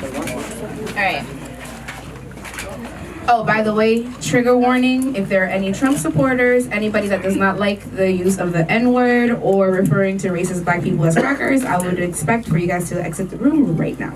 All right. Oh, by the way, trigger warning, if there are any Trump supporters, anybody that does not like the use of the N-word or referring to racist black people as crackers, I would expect for you guys to exit the room right now.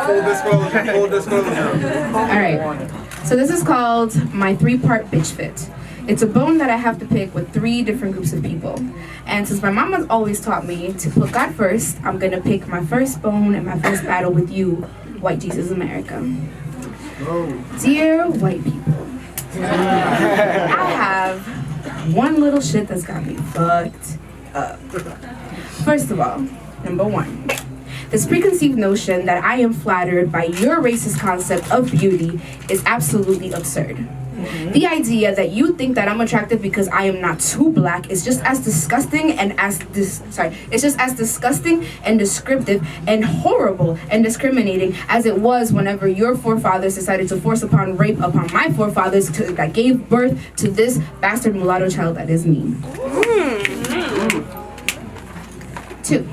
Full disclosure. Full disclosure. All right. So this is called my 3-part bitch fit. It's a bone that I have to pick with 3 different groups of people. And since my mom has always taught me to put God first, I'm gonna pick my first bone and my first battle with you, white Jesus America. Dear white people, I have one little shit that's got me fucked up. First of all, number 1, this preconceived notion that I am flattered by your racist concept of beauty is absolutely absurd. The idea that you think that I'm attractive because I am not too black is just as disgusting and it's just as disgusting and descriptive and horrible and discriminating as it was whenever your forefathers decided to force upon rape upon my forefathers that gave birth to this bastard mulatto child that is me. 2.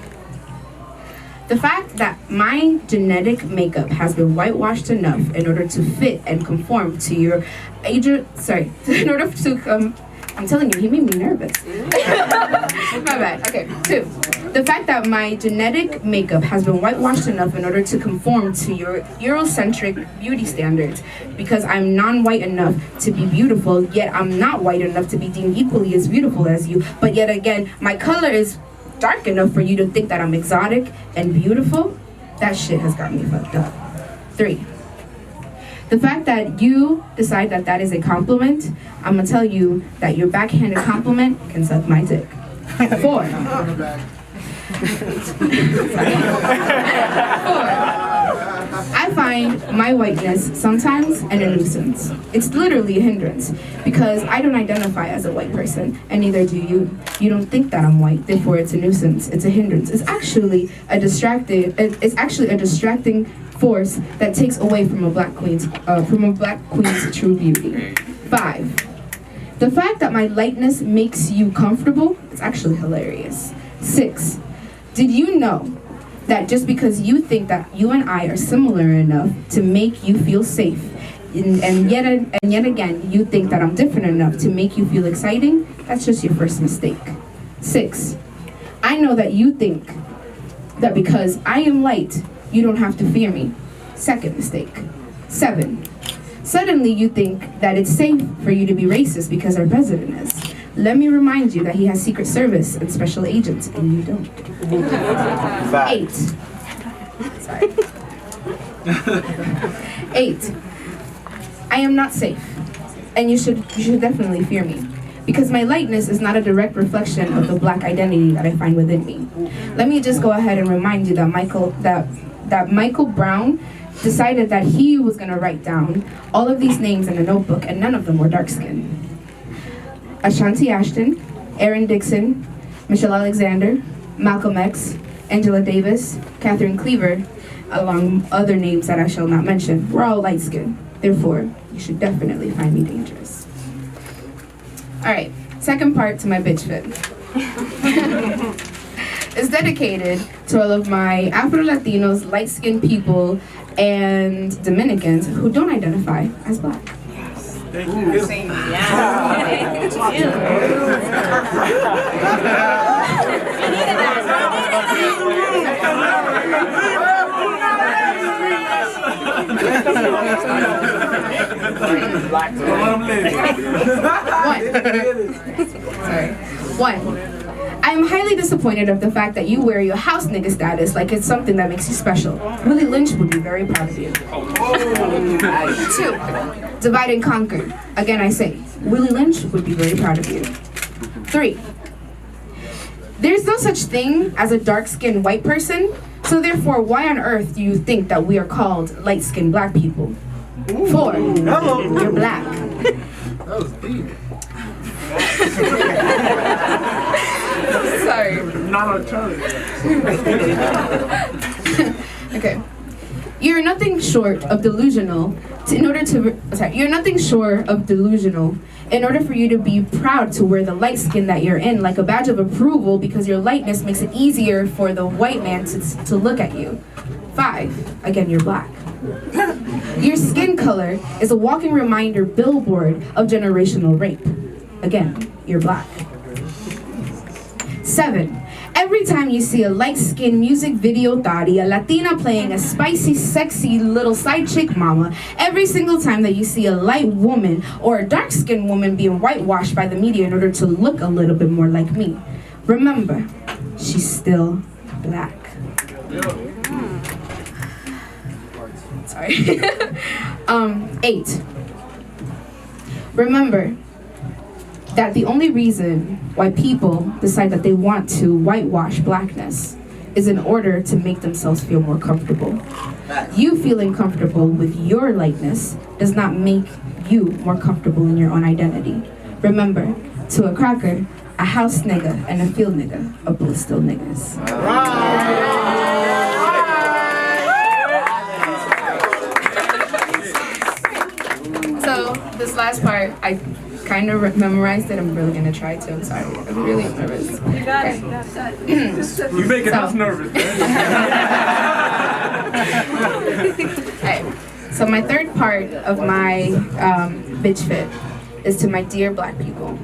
The fact that my genetic makeup has been whitewashed enough in order to fit and conform to your in order to I'm telling you, he made me nervous. My bad. Okay, 2. The fact that my genetic makeup has been whitewashed enough in order to conform to your Eurocentric beauty standards because I'm non-white enough to be beautiful, yet I'm not white enough to be deemed equally as beautiful as you, but yet again, my color is dark enough for you to think that I'm exotic and beautiful. That shit has got me fucked up. 3. The fact that you decide that that is a compliment, I'm gonna tell you that your backhanded compliment can suck my dick. 4. I find my whiteness sometimes a nuisance. It's literally a hindrance because I don't identify as a white person, and neither do you. You don't think that I'm white, therefore it's a nuisance. It's a hindrance. It's actually a distracting force that takes away from a black queen's true beauty. 5. The fact that my lightness makes you comfortable is actually hilarious. 6. Did you know that just because you think that you and I are similar enough to make you feel safe, and yet again you think that I'm different enough to make you feel exciting, that's just your first mistake. 6. I know that you think that because I am light, you don't have to fear me. Second mistake. 7. Suddenly you think that it's safe for you to be racist because our president is. Let me remind you that he has Secret Service and special agents, and you don't. 8. Sorry. 8. I am not safe, and you should definitely fear me, because my lightness is not a direct reflection of the black identity that I find within me. Let me just go ahead and remind you that Michael Brown decided that he was going to write down all of these names in a notebook, and none of them were dark-skinned. Ashanti Ashton, Aaron Dixon, Michelle Alexander, Malcolm X, Angela Davis, Catherine Cleaver, along other names that I shall not mention, we're all light-skinned. Therefore, you should definitely find me dangerous. Alright, second part to my bitch fit. It's dedicated to all of my Afro-Latinos, light-skinned people, and Dominicans who don't identify as black. Thank you. One. I am highly disappointed of the fact that you wear your house nigga status like it's something that makes you special. Willie Lynch would be very proud of you. 2. Divide and conquer. Again, I say, Willie Lynch would be very proud of you. 3. There's no such thing as a dark-skinned white person, so therefore, why on earth do you think that we are called light-skinned black people? 4. You're black. That was deep. Sorry. Not on Charlie. Okay. You're nothing short of delusional. You're nothing short of delusional in order for you to be proud to wear the light skin that you're in like a badge of approval because your lightness makes it easier for the white man to look at you. 5, again, you're black. Your skin color is a walking reminder billboard of generational rape. Again, you're black. 7, every time you see a light-skinned music video thotty, a Latina playing a spicy, sexy little side chick mama, every single time that you see a light woman or a dark-skinned woman being whitewashed by the media in order to look a little bit more like me, remember, she's still black. Sorry. 8. Remember that the only reason why people decide that they want to whitewash blackness is in order to make themselves feel more comfortable. You feeling comfortable with your lightness does not make you more comfortable in your own identity. Remember, to a cracker, a house nigga and a field nigga are both still niggas. So this last part, I kind of memorized it. I'm really gonna try to. I'm sorry. I'm really nervous. You got it. You got it. You making us nervous, man. Okay. So my third part of my bitch fit is to my dear black people.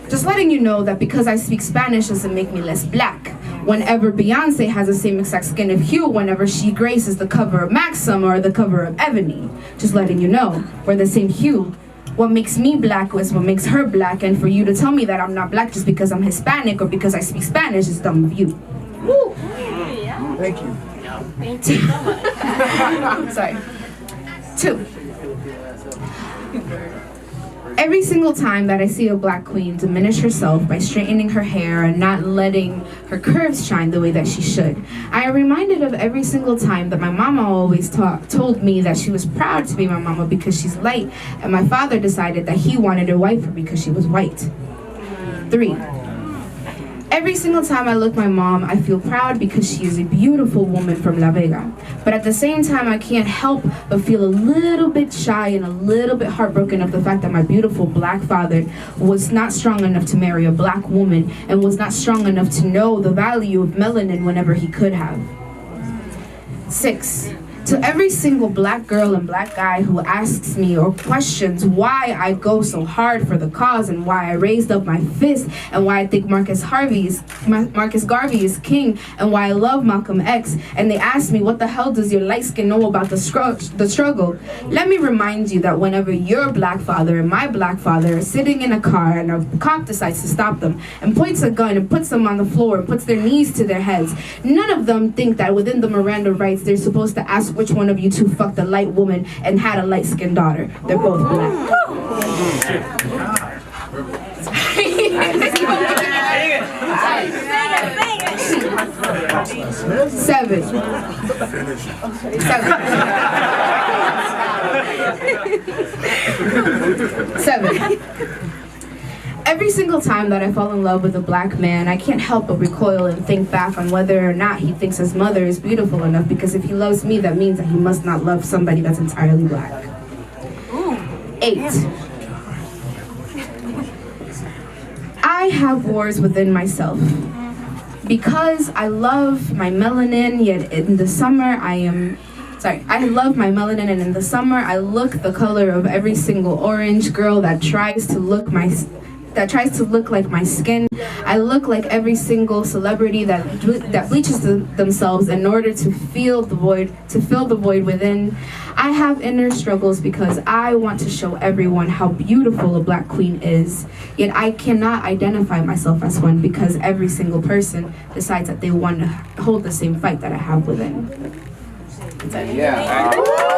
Just letting you know that because I speak Spanish doesn't make me less black. Whenever Beyonce has the same exact skin of hue, whenever she graces the cover of Maxim or the cover of Ebony, just letting you know, we're the same hue. What makes me black is what makes her black, and for you to tell me that I'm not black just because I'm Hispanic or because I speak Spanish is dumb of you. Woo! Thank you. Thank you so much. Sorry. 2. Every single time that I see a black queen diminish herself by straightening her hair and not letting her curves shine the way that she should, I am reminded of every single time that my mama always told me that she was proud to be my mama because she's light, and my father decided that he wanted her wife because she was white. 3. Every single time I look my mom, I feel proud because she is a beautiful woman from La Vega. But at the same time, I can't help but feel a little bit shy and a little bit heartbroken of the fact that my beautiful black father was not strong enough to marry a black woman and was not strong enough to know the value of melanin whenever he could have. 6. To every single black girl and black guy who asks me or questions why I go so hard for the cause and why I raised up my fist and why I think Marcus Garvey is king and why I love Malcolm X, and they ask me what the hell does your light skin know about the struggle, let me remind you that whenever your black father and my black father are sitting in a car and a cop decides to stop them and points a gun and puts them on the floor and puts their knees to their heads, none of them think that within the Miranda rights they're supposed to ask which one of you two fucked a light woman and had a light-skinned daughter. They're both black. 7. 7. Every single time that I fall in love with a black man, I can't help but recoil and think back on whether or not he thinks his mother is beautiful enough, because if he loves me, that means that he must not love somebody that's entirely black. 8. I have wars within myself. Because I love my melanin, yet in the summer I love my melanin, and in the summer I look the color of every single orange girl that tries to look like my skin. I look like every single celebrity that bleaches themselves in order to fill the void within. I have inner struggles because I want to show everyone how beautiful a black queen is, yet I cannot identify myself as one because every single person decides that they want to hold the same fight that I have within. Yeah.